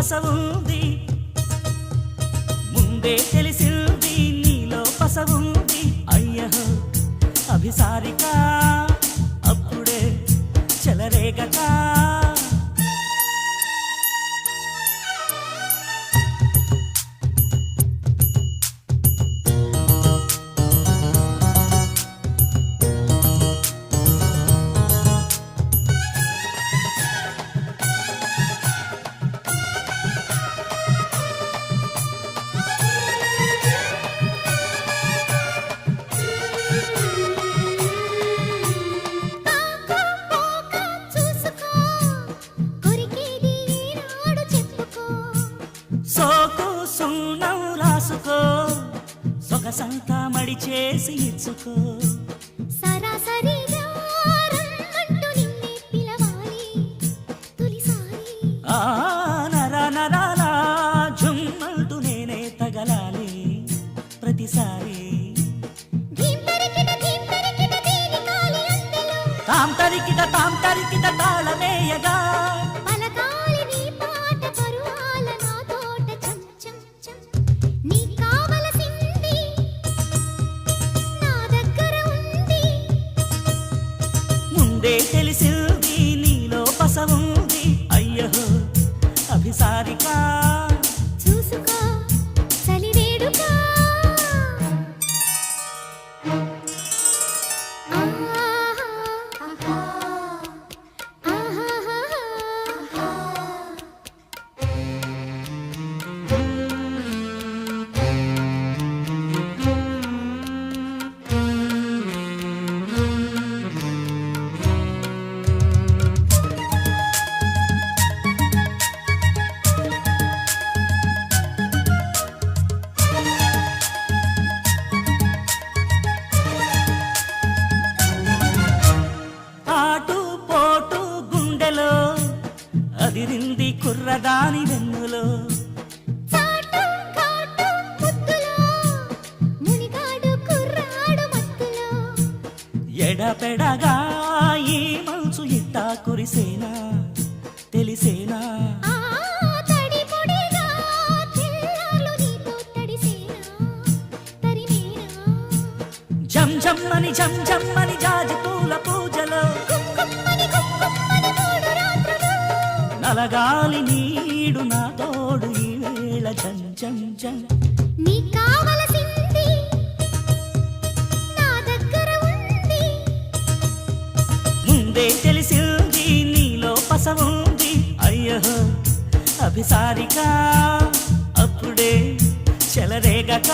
పసవుంది ముందే తెలిసింది నీలో పసవుంది అయ్యో అభిసారిక అప్పుడే చెలరేగక సోకు సున్నం రాసుకో సొగసంతా మడి చేసి ఇచ్చుకో సరాసరిగా రమ్మంటూ నిన్నే పిలవాలి తొలిసారి ఆ నరా నరాలా జుమ్మంటూ నేనే తగలాలి ప్రతిసారి ధీం తరికిట దీని కాలి అందెలో తాం తరికిట తాళమేయగా పలకాలి నీ పాట పరువాల నా తోట చం చం చం నీ కావలసింది నా దగ్గర ఉంది ముందే తెలిసింది నీలో పసవుంది అయ్యో అభిసారిక చూసుకో చలివేడుక ఆటు పోటు గుండెలో అదిరింది కుర్రదాని వెన్నులో చాటు ఘాటు ముద్దులో మునిగాడు కుర్రాడు మత్తులో ఎడపెడగా ఈ మనసు ఇట్టా కురిసేనా తెలిసేనా ఆ తడి పొడిగా తెల్లార్లు నీతో తడిసేనా తరిమేనా జం జమ్మని జాజి పూల పూజలో కుక్కుమ్మని మూడు రాత్రులు నలగాలి నీడు నా తోడు ఈ వేళ జం జం జం నీ కావలసింది నా దగ్గర ఉంది ముందే తెలిసింది నీలో పసవుంది అయ్యో అభిసారిక అప్పుడే చెలరేగక